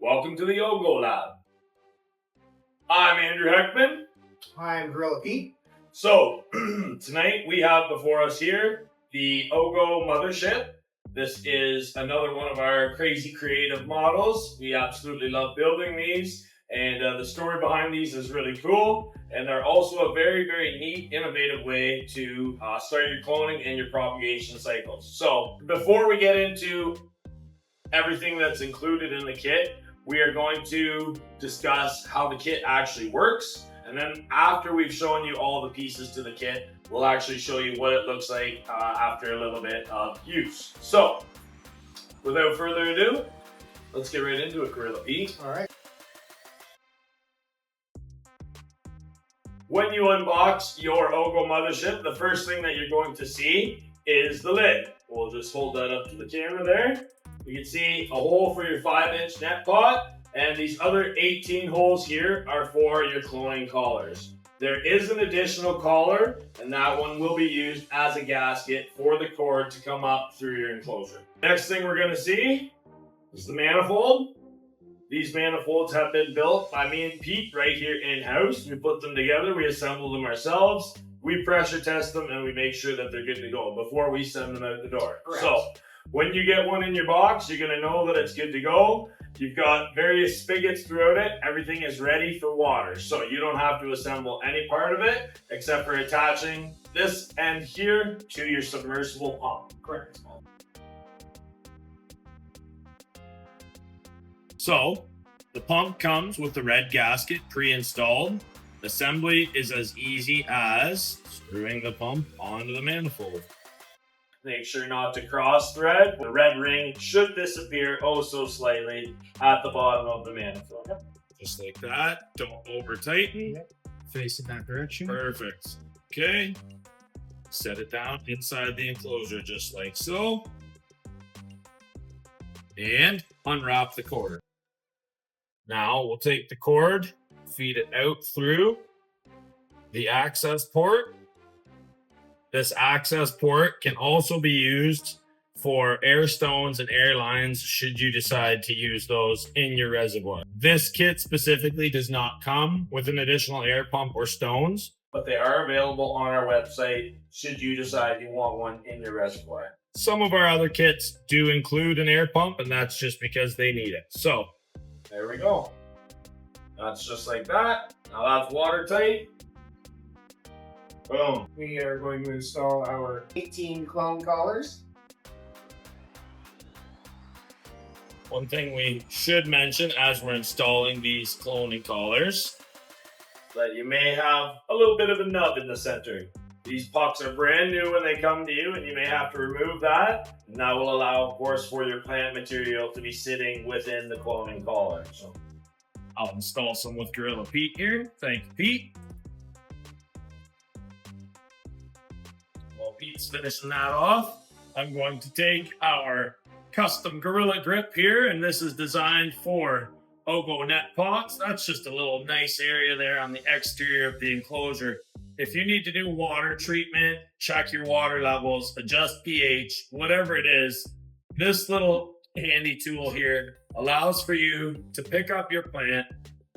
Welcome to the OGGO Lab. I'm Andrew Heckman. I'm Gorilla Pete. So, tonight we have before us here the OGGO Mothership. This is another one of our crazy creative models. We absolutely love building these, and the story behind these is really cool. And they're also a very, very neat, innovative way to start your cloning and your propagation cycles. So, before we get into everything that's included in the kit, we are going to discuss how the kit actually works. And then after we've shown you all the pieces to the kit, we'll actually show you what it looks like after a little bit of use. So, without further ado, let's get right into it, Gorilla Pete. All right. When you unbox your OGGO Mothership, the first thing that you're going to see is the lid. We'll just hold that up to the camera there. You can see a hole for your 5-inch net pot, and these other 18 holes here are for your cloning collars. There is an additional collar, and that one will be used as a gasket for the cord to come up through your enclosure. Next thing we're going to see is the manifold. These manifolds have been built by me and Pete right here in-house. We put them together, we assemble them ourselves, we pressure test them, and we make sure that they're good to go before we send them out the door. Correct. So, when you get one in your box, you're going to know that it's good to go. You've got various spigots throughout it. Everything is ready for water. So you don't have to assemble any part of it except for attaching this end here to your submersible pump. Correct. So the pump comes with the red gasket pre-installed. Assembly is as easy as screwing the pump onto the manifold. Make sure not to cross thread. The red ring should disappear oh so slightly at the bottom of the manifold. Yep. Just like that. Don't over tighten. Yep. Facing that direction. Perfect. Okay. Set it down inside the enclosure just like so. And unwrap the cord. Now we'll take the cord, feed it out through the access port. This access port can also be used for air stones and air lines should you decide to use those in your reservoir. This kit specifically does not come with an additional air pump or stones, but they are available on our website should you decide you want one in your reservoir. Some of our other kits do include an air pump, and that's just because they need it. So, there we go. That's just like that. Now that's watertight. Boom. We are going to install our 18 clone collars. One thing we should mention as we're installing these cloning collars, that you may have a little bit of a nub in the center. These pucks are brand new when they come to you, and you may have to remove that. And that will allow, of course, for your plant material to be sitting within the cloning collar. So I'll install some with Gorilla Pete here. Thank you, Pete. While Pete's finishing that off, I'm going to take our custom Gorilla grip here, and this is designed for OGGO net pots. That's just a little nice area there on the exterior of the enclosure. If you need to do water treatment, check your water levels, adjust pH, whatever it is, this little handy tool here allows for you to pick up your plant,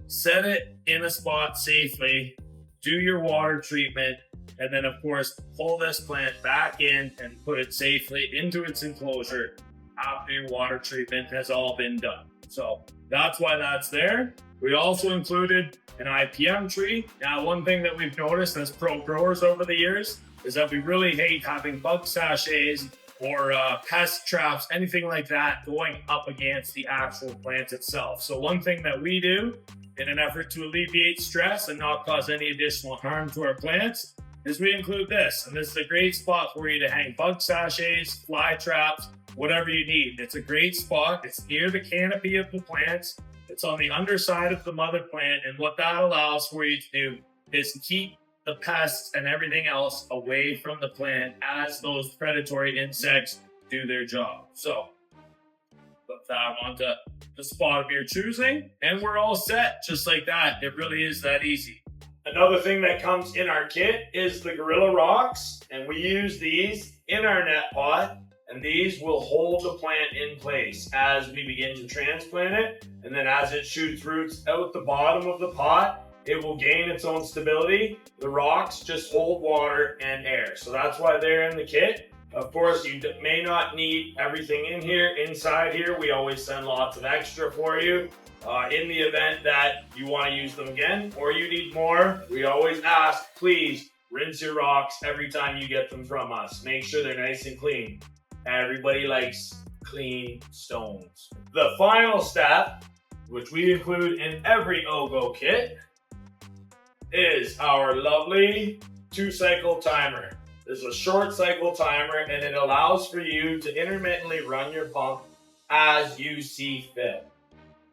set it in a spot safely, do your water treatment, and then of course pull this plant back in and put it safely into its enclosure after your water treatment has all been done. So that's why that's there. We also included an IPM tree. Now, one thing that we've noticed as pro growers over the years is that we really hate having bug sachets or pest traps, anything like that, going up against the actual plant itself. So one thing that we do in an effort to alleviate stress and not cause any additional harm to our plants is we include this. And this is a great spot for you to hang bug sachets, fly traps, whatever you need. It's a great spot. It's near the canopy of the plants. It's on the underside of the mother plant, and what that allows for you to do is keep the pests and everything else away from the plant as those predatory insects do their job. So, put that onto the spot of your choosing, and we're all set just like that. It really is that easy. Another thing that comes in our kit is the Gorilla Rocks, and we use these in our net pot and these will hold the plant in place as we begin to transplant it. And then as it shoots roots out the bottom of the pot, it will gain its own stability. The rocks just hold water and air. So that's why they're in the kit. Of course, you may not need everything in here. Inside here, we always send lots of extra for you. In the event that you want to use them again or you need more, we always ask, please rinse your rocks every time you get them from us. Make sure they're nice and clean. Everybody likes clean stones. The final step, which we include in every OGGO kit, is our lovely 2-cycle timer. This is a short cycle timer, and it allows for you to intermittently run your pump as you see fit.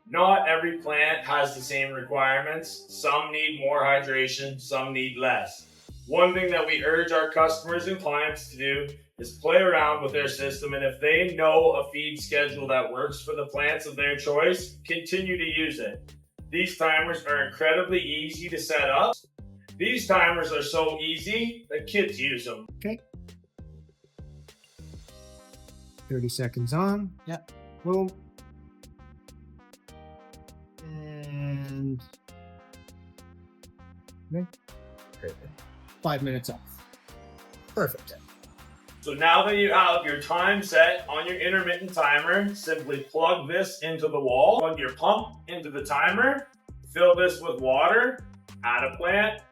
Not every plant has the same requirements. Some need more hydration, some need less. One thing that we urge our customers and clients to do is play around with their system, and if they know a feed schedule that works for the plants of their choice, continue to use it. These timers are incredibly easy to set up. These timers are so easy that kids use them. Okay. 30 seconds on. Yep. Boom. And 5 minutes off. Perfect. So now that you have your time set on your intermittent timer, simply plug this into the wall, plug your pump into the timer, fill this with water, add a plant,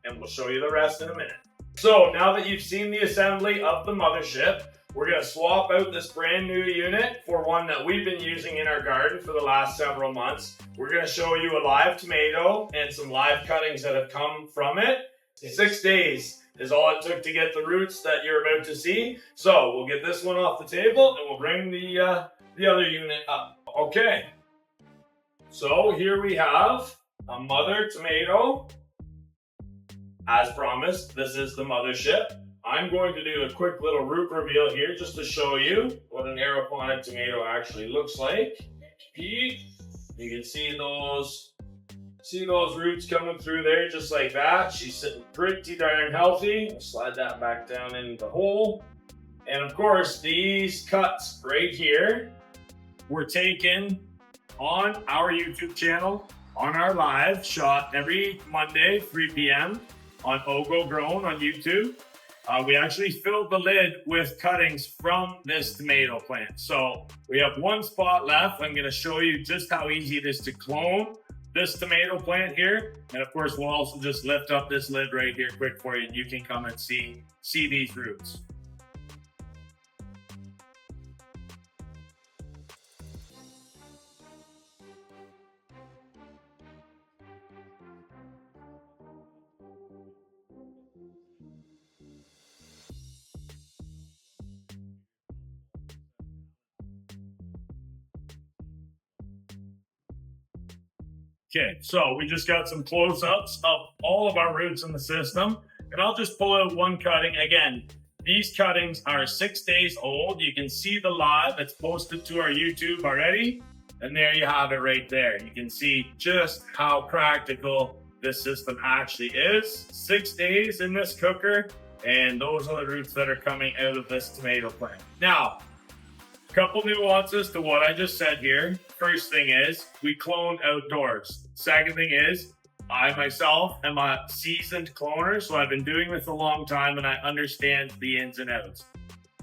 and we'll show you the rest in a minute. So now that you've seen the assembly of the mothership, we're going to swap out this brand new unit for one that we've been using in our garden for the last several months. We're going to show you a live tomato and some live cuttings that have come from it. 6 days is all it took to get the roots that you're about to see. So we'll get this one off the table and we'll bring the other unit up. Okay. So here we have a mother tomato. As promised, this is the mothership. I'm going to do a quick little root reveal here just to show you what an aeroponic tomato actually looks like. You can see those roots coming through there just like that. She's sitting pretty darn healthy. I'll slide that back down in the hole. And of course, these cuts right here were taken on our YouTube channel, on our live, shot every Monday, 3 p.m. on OGGO Grown on YouTube. We actually filled the lid with cuttings from this tomato plant. So we have one spot left. I'm going to show you just how easy it is to clone this tomato plant here. And of course, we'll also just lift up this lid right here quick for you, and you can come and see these roots. Okay, so we just got some close-ups of all of our roots in the system, and I'll just pull out one cutting. Again, these cuttings are 6 days old. You can see the live that's posted to our YouTube already, and there you have it right there. You can see just how practical this system actually is. 6 days in this cooker, and those are the roots that are coming out of this tomato plant. Now, a couple nuances to what I just said here. First thing is, we clone outdoors. Second thing is, I myself am a seasoned cloner, so I've been doing this a long time and I understand the ins and outs.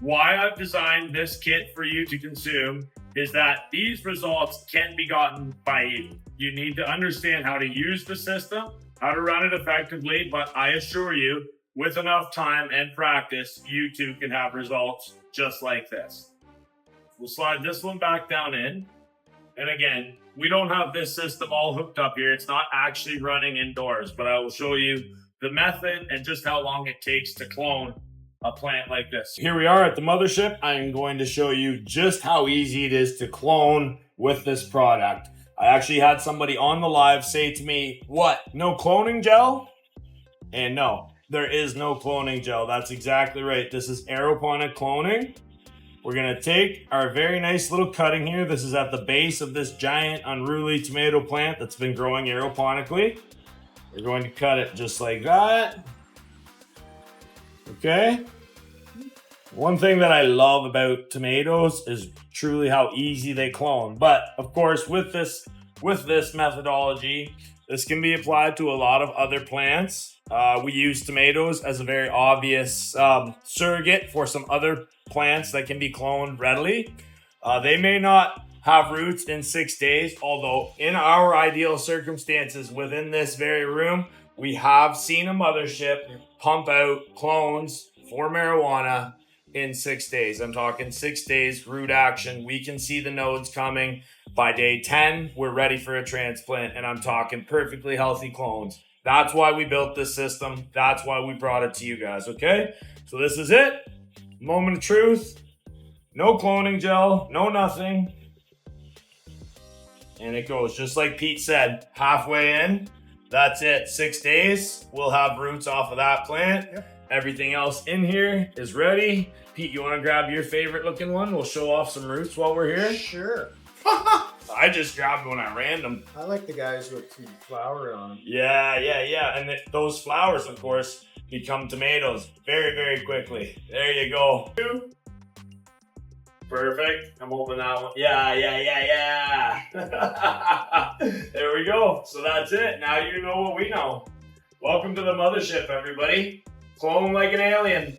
Why I've designed this kit for you to consume is that these results can be gotten by you. You need to understand how to use the system, how to run it effectively, but I assure you, with enough time and practice, you too can have results just like this. We'll slide this one back down in. And again, we don't have this system all hooked up here. It's not actually running indoors, but I will show you the method and just how long it takes to clone a plant like this. Here we are at the mothership. I'm going to show you just how easy it is to clone with this product. I actually had somebody on the live say to me, what, no cloning gel? And no, there is no cloning gel. That's exactly right. This is aeroponic cloning. We're going to take our very nice little cutting here. This is at the base of this giant unruly tomato plant that's been growing aeroponically. We're going to cut it just like that. Okay. One thing that I love about tomatoes is truly how easy they clone. But of course, with this methodology, this can be applied to a lot of other plants. We use tomatoes as a very obvious surrogate for some other plants that can be cloned readily. They may not have roots in 6 days, although in our ideal circumstances within this very room, we have seen a mothership pump out clones for marijuana in 6 days. I'm talking 6 days root action. We can see the nodes coming. By day 10, we're ready for a transplant, and I'm talking perfectly healthy clones. That's why we built this system. That's why we brought it to you guys, okay? So this is it. Moment of truth. No cloning gel, no nothing. And it goes just like Pete said, halfway in. That's it. 6 days. We'll have roots off of that plant. Yep. Everything else in here is ready. Pete, you want to grab your favorite looking one? We'll show off some roots while we're here. Sure. I just grabbed one at random. I like the guys with the flower on them. Yeah. And those flowers, of course, become tomatoes very, very quickly. There you go. Perfect. I'm hoping that one. Yeah. There we go. So that's it. Now you know what we know. Welcome to the mothership, everybody. Clone like an alien.